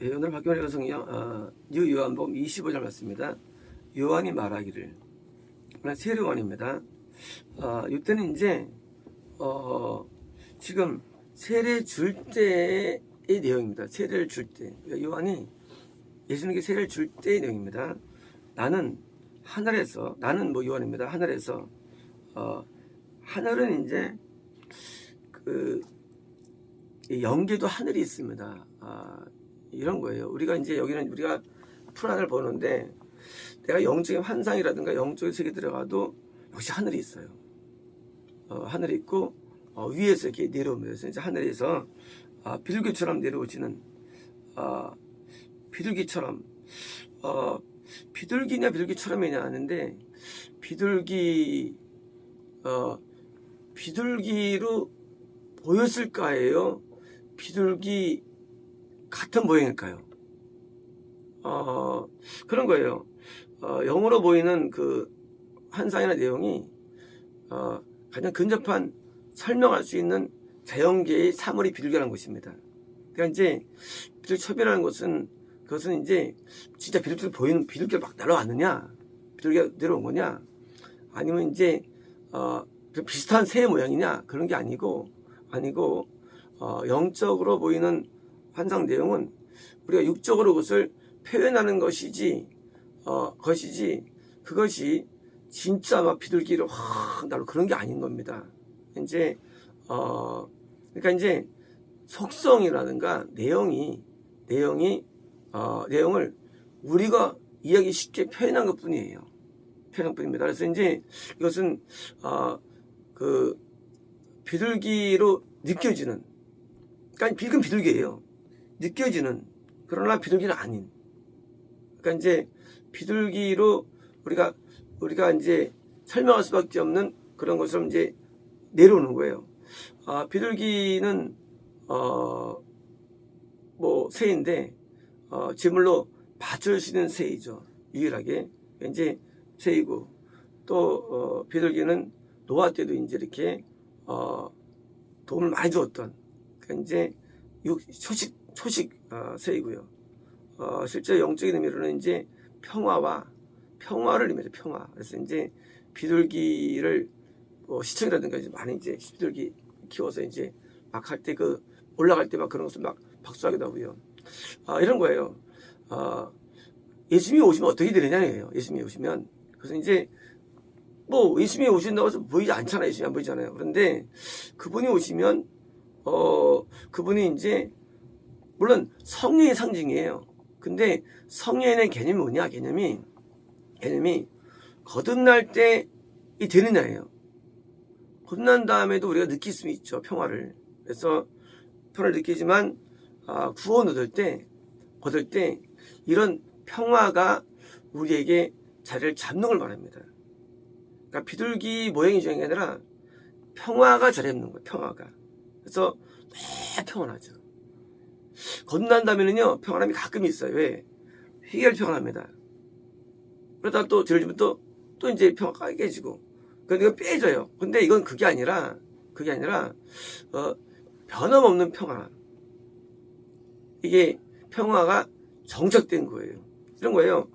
예, 오늘 박경환의 성경 뉴 요한복음 25장 맞습니다. 요한이 말하기를, 세례요한입니다. 이때는 이제 지금 세례 줄 때의 내용입니다. 세례를 줄 때, 요한이 예수님께 세례를 줄 때의 내용입니다. 나는 하늘에서, 요한입니다. 하늘에서 하늘은 이제 영계도 하늘이 있습니다. 이런 거예요. 우리가 이제 여기는 우리가 푸른하늘 보는데, 내가 영적인 환상이라든가 영적인 세계 들어가도 역시 하늘이 있어요. 하늘이 있고 위에서 이렇게 내려옵니다. 그래서 이제 하늘에서 비둘기처럼 내려오지는 비둘기처럼 비둘기냐 비둘기처럼이냐 하는데, 비둘기로 보였을까요? 비둘기 같은 모양일까요? 그런 거예요. 영어로 보이는 그 환상이나 내용이 가장 근접한 설명할 수 있는 자연계의 사물이 비둘기라는 것입니다. 그러니까 이제 비둘기첩이라는 것은, 그것은 이제 진짜 비둘기가 막 날아왔느냐, 비둘기가 내려온 거냐, 아니면 이제 비슷한 새 모양이냐, 그런 게 아니고 영적으로 보이는 환상 내용은 우리가 육적으로 그것을 표현하는 것이지 그것이 진짜 막 비둘기로 날로 그런 게 아닌 겁니다. 이제 그러니까 이제 속성이라든가 내용을 우리가 이야기 쉽게 표현한 것 뿐이에요. 표현한 뿐입니다. 그래서 이제 이것은 그 비둘기로 느껴지는, 그러니까 비둘기는 비둘기예요. 느껴지는, 그러나 비둘기는 아닌. 그러니까 이제 비둘기로 우리가 이제 설명할 수밖에 없는 그런 것을 이제 내려오는 거예요. 비둘기는 새인데 제물로 바칠 수 있는 새이죠. 유일하게 이제 새이고, 또 비둘기는 노아 때도 이제 이렇게 도움을 많이 주었던, 그러니까 이제 초식 새이고요. 실제 영적인 의미로는 이제 평화를 의미하죠. 평화. 그래서 이제 비둘기를 시청이라든가 이제 많이 이제 비둘기 키워서 이제 막 할 때 올라갈 때 막 그런 것을 막 박수하기도 하고요. 이런 거예요. 예수님이 오시면 어떻게 되느냐예요. 예수님이 오시면. 그래서 이제 예수님이 오신다고 해서 보이지 않잖아요. 예수님이 안 보이잖아요. 그런데 그분이 오시면 그분이 이제 물론 성령의 상징이에요. 근데 성령의 개념이 뭐냐? 개념이 거듭날 때이 되느냐예요. 거듭난 다음에도 우리가 느낄 수 있죠. 평화를. 그래서 평화를 느끼지만 구원 얻을 때 이런 평화가 우리에게 자리를 잡는 걸 말합니다. 그러니까 비둘기 모양이 중요한 게 아니라 평화가 자리 잡는 거예요. 평화가. 그래서 매 평안하죠. 거듭난 다음에는요, 평안함이 가끔 있어요. 왜? 회개할 평안합니다. 그러다 또 들어주면 또 이제 평화가 깨지고, 그러니까 이거 빼져요. 근데 이건 그게 아니라 변함없는 평안함. 이게 평화가 정착된 거예요. 이런 거예요.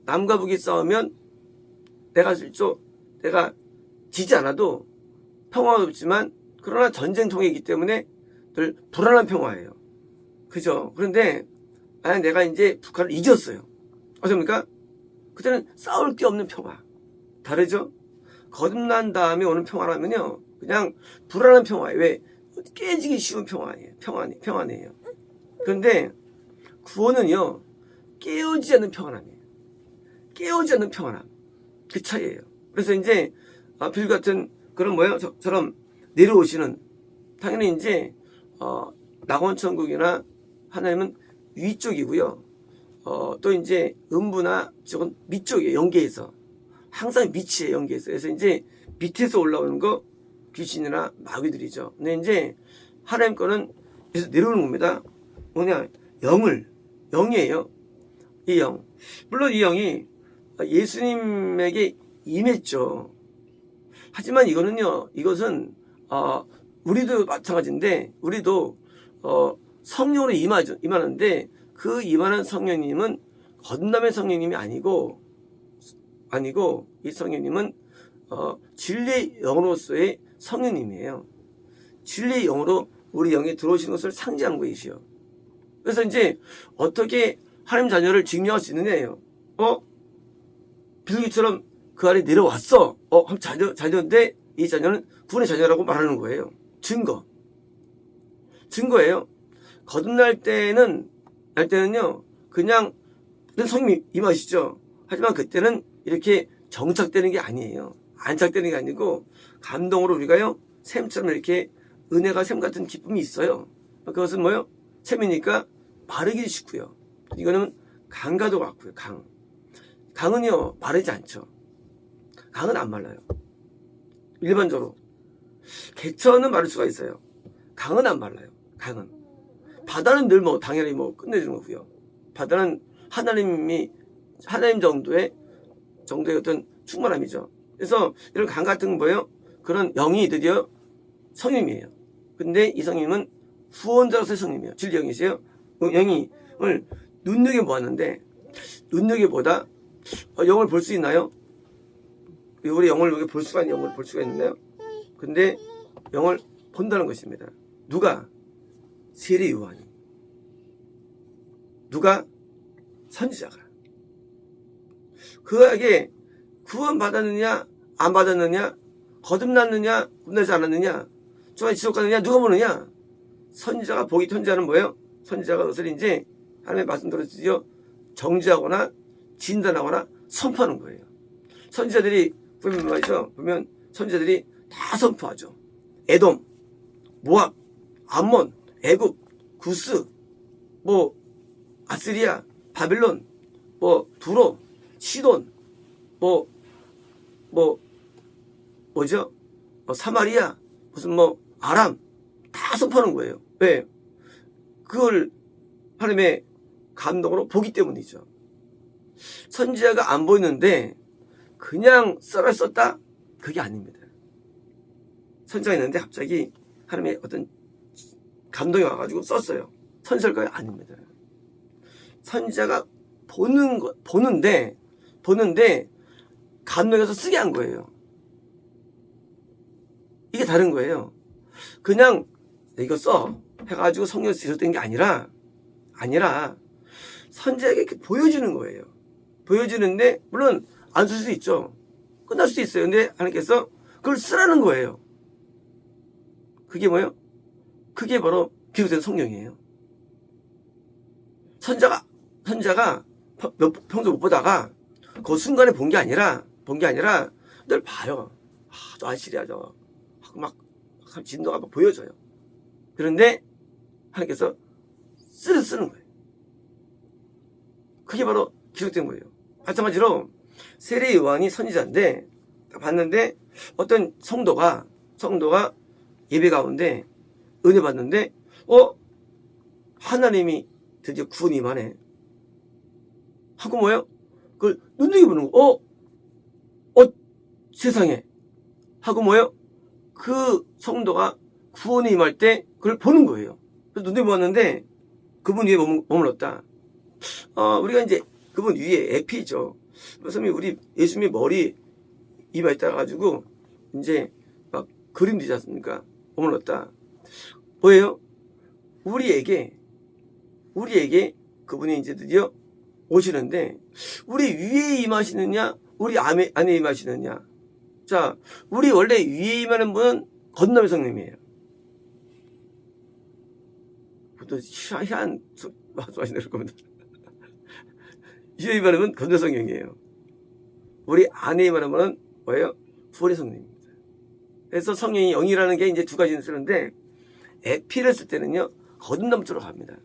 남과 북이 싸우면 내가 지지 않아도 평화가 없지만, 그러나 전쟁통이기 때문에 늘 불안한 평화예요. 그죠? 그런데 만약 내가 이제 북한을 이겼어요. 어떻습니까? 그때는 싸울 게 없는 평화. 다르죠? 거듭난 다음에 오는 평화라면요, 그냥 불안한 평화예요. 왜? 깨지기 쉬운 평화예요. 평안이에요. 그런데 구원은요, 깨어지지 않는 평안함이에요. 깨어지지 않는 평안함. 그 차이예요. 그래서 이제 비둘기 같은 그런 모양처럼 내려오시는, 당연히 이제 낙원천국이나 하나님은 위쪽이고요. 또 이제 음부나 저건 밑쪽이에요. 영계에서 항상 밑이에요. 영계에서. 그래서 이제 밑에서 올라오는 거 귀신이나 마귀들이죠. 근데 이제 하나님 거는 그래서 내려오는 겁니다. 뭐냐? 영이에요. 이 영. 물론 이 영이 예수님에게 임했죠. 하지만 이것은 우리도 마찬가지인데, 우리도 성령으로 임하는데, 그 임하는 성령님은 거듭남의 성령님이 아니고 이 성령님은 진리의 영으로서의 성령님이에요. 진리의 영으로 우리 영에 들어오시는 것을 상징한 것이요. 그래서 이제 어떻게 하나님 자녀를 증명할 수 있느냐예요. 비둘기처럼 그 아래 내려왔어. 자녀인데 이 자녀는 구원의 자녀라고 말하는 거예요. 증거예요. 거듭날 때는요, 그냥 성령이 임하시죠. 하지만 그때는 이렇게 정착되는 게 아니에요. 안착되는 게 아니고 감동으로 우리가요, 샘처럼 이렇게 은혜가 샘 같은 기쁨이 있어요. 그것은 뭐요? 샘이니까 마르기 쉽고요. 이거는 강과도 같고요. 강은요, 마르지 않죠. 강은 안 말라요. 일반적으로. 개천은 마를 수가 있어요. 강은 안 말라요. 강은. 바다는 늘 당연히 끝내주는 거고요. 바다는 하나님 정도의 어떤 충만함이죠. 그래서 이런 강 같은 건 뭐예요? 그런 영이 드디어 성령님이에요. 근데 이 성령님은 후원자로서의 성령님이에요. 진리 영이세요. 영을 눈여겨보았는데, 눈여겨보다 영을 볼 수 있나요? 우리 영을 여기 볼 수가 있나요? 근데 영을 본다는 것입니다. 누가? 세례 요한이. 누가? 선지자가. 그에게 구원받았느냐 안 받았느냐, 거듭났느냐 거듭나지 않았느냐, 주가 지속 가느냐 누가 보느냐? 선지자가 보기. 선지자는 뭐예요? 선지자가 그것을 이제 하나님의 말씀대로 드디어 정지하거나 진단하거나 선포하는 거예요. 선지자들이 보면 선지자들이 다 선포하죠. 에돔, 모압, 암몬, 애굽, 구스, 아스리아, 바빌론, 두로, 시돈, 사마리아, 아람, 다 선포하는 거예요. 왜? 그걸 하나님의 감동으로 보기 때문이죠. 선지자가 안 보이는데 그냥 썰을 썼다? 그게 아닙니다. 선지자가 있는데 갑자기 하나님의 어떤 감동이 와가지고 썼어요. 선설가요? 아닙니다. 선지자가 보는데 감동해서 쓰게 한 거예요. 이게 다른 거예요. 그냥 이거 써 해가지고 성경에 지적된 게 아니라 선지자에게 이렇게 보여주는 거예요. 보여주는데 물론 안 쓸 수도 있죠. 끝날 수도 있어요. 근데 하나님께서 그걸 쓰라는 거예요. 그게 뭐예요? 그게 바로 기록된 성경이에요. 선지자가 평소 못 보다가 그 순간에 본 게 아니라 늘 봐요. 저 안실이야 저 하고 막 진도가 막 보여져요. 그런데 하나님께서 쓰는 거예요. 그게 바로 기록된 거예요. 마찬가지로 세례 요한이 선지자인데 봤는데 어떤 성도가 예배 가운데 은혜 받는데 하나님이 드디어 구원이 임하네 하고 뭐예요? 그걸 눈여겨보는 거. 세상에 하고 뭐예요? 그 성도가 구원이 임할 때 그걸 보는 거예요. 그래서 눈여겨보았는데 그분 위에 머물렀다. 우리가 이제 그분 위에 에피죠. 그래서 우리 예수님의 머리 이마에 따라가지고 이제 막 그림 되지 않습니까? 머물렀다. 뭐예요? 우리에게 그분이 이제 드디어 오시는데 우리 위에 임하시느냐 우리 안에 임하시느냐. 자, 우리 원래 위에 임하는 분은 거듭남의 성령님이에요. 또 희한한 말씀하시는 겁니다. 위에 임하는 분은 거듭남의 성령이에요. 우리 안에 임하는 분은 뭐예요? 구원의 성령입니다. 그래서 성령이 영이라는 게 이제 두 가지는 쓰는데 에피를 쓸 때는요 거듭남 쪽으로 갑니다.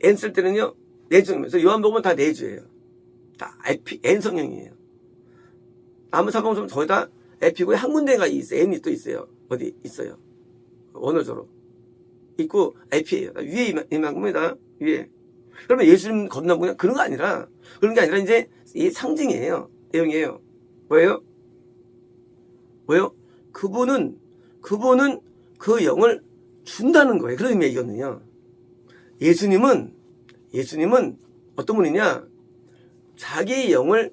N 쓸 때는요 내주입니다. 그래서 요한복음은 다 내주예요. 다 에피, N 성령이에요. 아무 상관없으면 거의 다 에피고 한 군데가 있어요. N이 또 있어요. 어디 있어요. 원어적으로 있고 에피예요. 위에 임한 겁니다. 위에. 그러면 예수님 거듭남 그냥 그런 거 아니라 이제 이 상징이에요. 내용이에요. 뭐예요? 그분은 그 영을 준다는 거예요. 그런 의미이거든요. 예수님은 예수님은 어떤 분이냐? 자기의 영을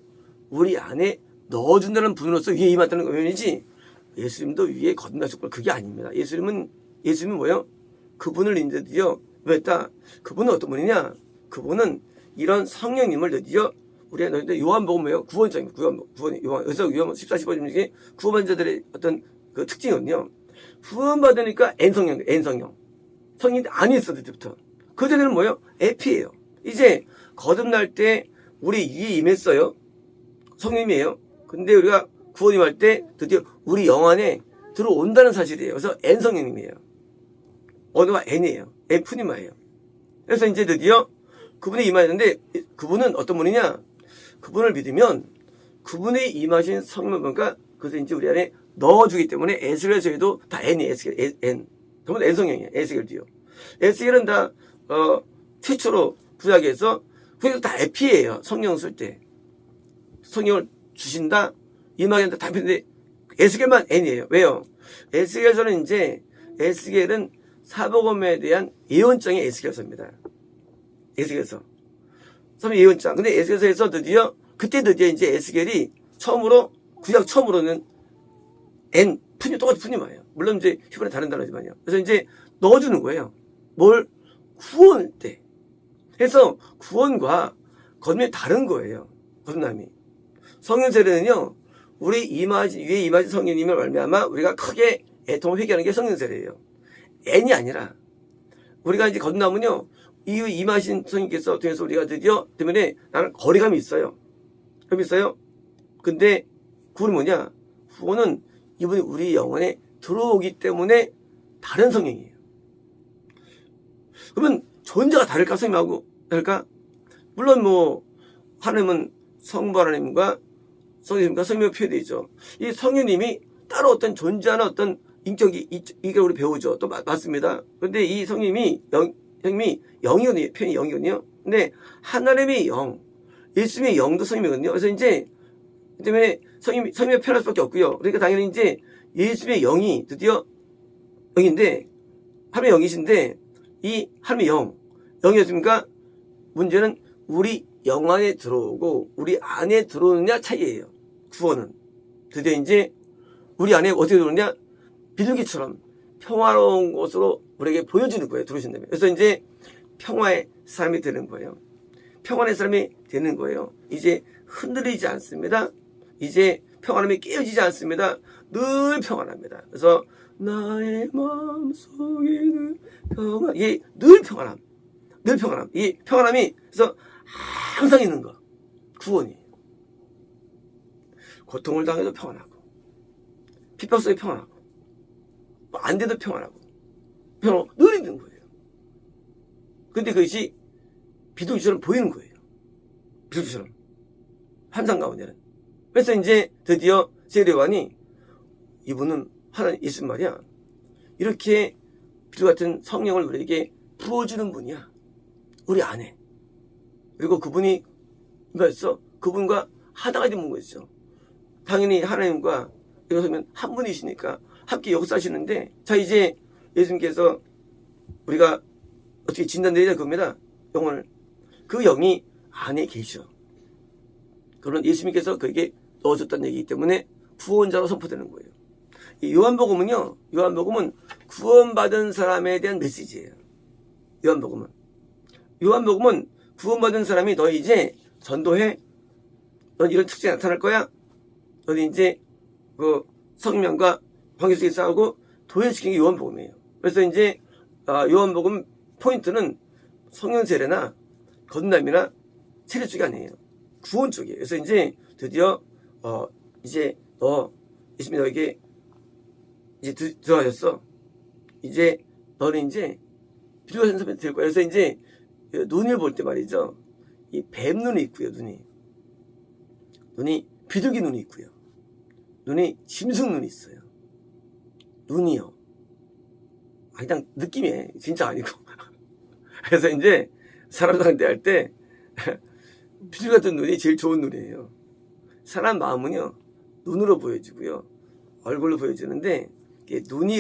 우리 안에 넣어준다는 분으로서 위에 임한다는 의미지, 예수님도 위에 거듭나실 걸, 그게 아닙니다. 예수님은 뭐예요? 그분을 이제 드디어 왜 했다? 그분은 어떤 분이냐? 그분은 이런 성령님을 드디어 우리가 너희들 요한복음 뭐예요? 구원자입니다. 요한. 그래서 요한 14, 15절 중에 구원받은 자들의 어떤 그 특징은요, 구원받으니까 N성령. 성령이 안에 있었을 때부터. 그 전에는 뭐예요? 에피예요. 이제 거듭날 때 우리 위에 임했어요. 성령님이에요. 근데 우리가 구원 임할 때 드디어 우리 영 안에 들어온다는 사실이에요. 그래서 N성령님이에요. 언어가 N이에요. F니마예요. 그래서 이제 드디어 그분이 임하였는데, 그분은 어떤 분이냐? 그분을 믿으면 그분의 임하신 성령을 보니까 그래서 이제 우리 안에 넣어주기 때문에 에스겔에서도 다 N이에요. N. 전부 다 N성령이에요. 에스겔도요. 에스겔은 다 최초로 구약에서 그래서 다 에피예요. 성령 쓸 때. 성령을 주신다, 임하게 한다, 다 필요한데 에스겔만 N이에요. 왜요? 에스겔서는 이제 에스겔은 사복음에 대한 예언장의 에스겔서입니다. 에스겔서. 예언장. 근데 에스겔서에서 그때 드디어 이제 에스겔이 처음으로, 구약 처음으로는 똑같은 푸니마예요. 물론 이제 히브리는 다른 단어지만요. 그래서 이제 넣어주는 거예요. 뭘? 구원 때. 그래서 구원과 거듭남이 다른 거예요. 거듭남이. 성령 세례는요, 우리 위에 임하신 성령님을 말미암아 우리가 크게 애통을 회개하는 게 성령 세례예요. N이 아니라, 우리가 이제 거듭남은요, 이 임하신 성령께서 통해서 우리가 드디어 때문에 나는 거리감이 있어요. 근데 구원이 뭐냐? 구원은 이분이 우리 영혼에 들어오기 때문에 다른 성령이에요. 그러면 존재가 다를까? 성령하고 다를까? 물론 하나님은 성부 하나님과 성령님과 성령이 표현되어 있죠. 이 성령님이 따로 어떤 존재하는 어떤 인격이, 이게 우리 배우죠. 또 맞습니다. 그런데 이 성령님이 영이거든요. 표현이 영이거든요. 근데 하나님의 영, 예수님의 영도 성령이거든요. 그래서 이제 그 때문에 성령이 표현할 수밖에 없고요. 그러니까 당연히 이제 예수님의 영이 드디어 영인데, 하나님의 영이신데, 이 하나님의 영이었습니까? 문제는 우리 영 안에 들어오고 우리 안에 들어오느냐 차이예요. 구원은 드디어 이제 우리 안에 어떻게 들어오느냐? 비둘기처럼 평화로운 곳으로 우리에게 보여주는 거예요. 들어오신다면. 그래서 이제 평화의 사람이 되는 거예요. 평안의 사람이 되는 거예요. 이제 흔들리지 않습니다. 이제 평안함이 깨어지지 않습니다. 늘 평안합니다. 그래서 나의 마음속에는 평안, 이게 늘 평안함. 이 평안함이 그래서 항상 있는 거. 구원이. 고통을 당해도 평안하고, 핍박 속에 평안하고, 안 돼도 평안하고, 늘 있는 거예요. 근데 그것이 비둘기처럼 보이는 거예요. 비둘기처럼. 환상 가운데는. 그래서 이제 드디어 세례요한이, 이분은 하나님 예수 말이야, 이렇게 비둘기 같은 성령을 우리에게 부어주는 분이야. 우리 안에. 그리고 그분이 뭐였어? 그분과 하나가 되는 거죠. 당연히 하나님과 이러면 한 분이시니까 함께 역사하시는데, 자, 이제 예수님께서 우리가 어떻게 진단되냐 그겁니다. 영혼을. 그 영이 안에 계셔. 그런 예수님께서 그에게 넣어줬다는 얘기이기 때문에 구원자로 선포되는 거예요. 이 요한복음은 구원받은 사람에 대한 메시지예요. 요한복음은 구원받은 사람이 너 이제 전도해. 넌 이런 특징이 나타날 거야. 너는 이제 그 성령과 관계 속에 싸우고 도회시키는 게 요한복음이에요. 그래서 이제 요한복음 포인트는 성령 세례나 거듭남이나 세례 쪽이 아니에요. 구원 쪽이에요. 그래서 이제 드디어 이제 예수님이 너에게 이제 들어가셨어. 이제 너는 이제 비둘기 같은 사람이 될 거야. 그래서 이제 눈을 볼 때 말이죠. 이 뱀 눈이 있고요. 눈이 비둘기 눈이 있고요. 눈이 짐승 눈이 있어요. 눈이요. 그냥 느낌이에요. 진짜 아니고. 그래서 이제 사람들한테 대할 때 비둘기 같은 눈이 제일 좋은 눈이에요. 사람 마음은요, 눈으로 보여지고요, 얼굴로 보여지는데, 눈이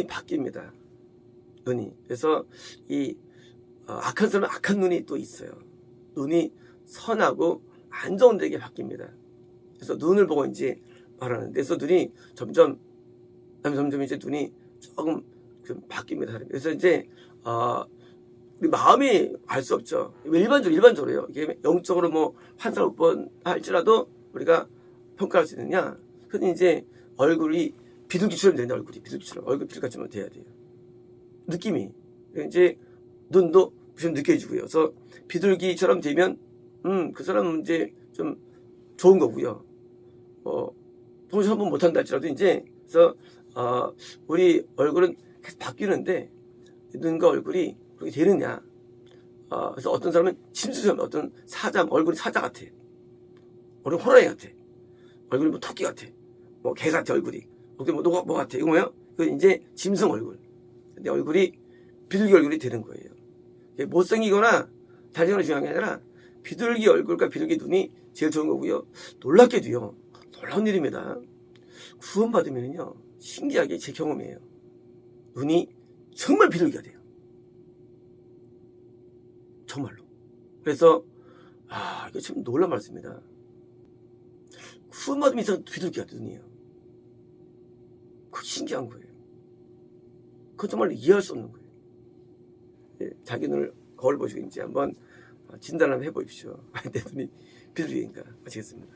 바뀝니다. 눈이. 그래서 악한 사람은 악한 눈이 또 있어요. 눈이 선하고 안 좋은 데게 바뀝니다. 그래서 눈을 보고 이제 말하는데, 그래서 눈이 점점 이제 눈이 조금 좀 바뀝니다. 그래서 이제 우리 마음이 알 수 없죠. 일반적으로요. 이게 영적으로 뭐 환상을 못 본 할지라도 우리가 평가할 수 있느냐? 흔히 이제 얼굴이 비둘기처럼 되는 얼굴 비둘기처럼 돼야 돼요. 느낌이. 이제 눈도 좀 느껴지고요. 그래서 비둘기처럼 되면 그 사람은 이제 좀 좋은 거고요. 통신 한번 못한다 할지라도 이제 그래서 우리 얼굴은 계속 바뀌는데 눈과 얼굴이 그렇게 되느냐? 그래서 어떤 사람은 심수처럼, 어떤 얼굴이 사자 같아. 얼굴이 호랑이 같아. 얼굴이 뭐 토끼 같아. 뭐 개 같아, 얼굴이. 얼굴이 뭐 같아. 이거 뭐예요? 그 이제 짐승 얼굴. 근데 얼굴이 비둘기 얼굴이 되는 거예요. 못생기거나 잘생기거나 중요한 게 아니라 비둘기 얼굴과 비둘기 눈이 제일 좋은 거고요. 놀랍게도요. 놀라운 일입니다. 구원받으면요. 신기하게 제 경험이에요. 눈이 정말 비둘기가 돼요. 정말로. 그래서 이거 참 놀라운 말씀입니다. 구원받으면 이상 비둘기가 눈이에요. 그거 신기한 거예요. 그건 정말 이해할 수 없는 거예요. 자기 눈을 거울 보시고 이제 한번 진단을 해보십시오. 내 눈이 비둘기인가? 아시겠습니다.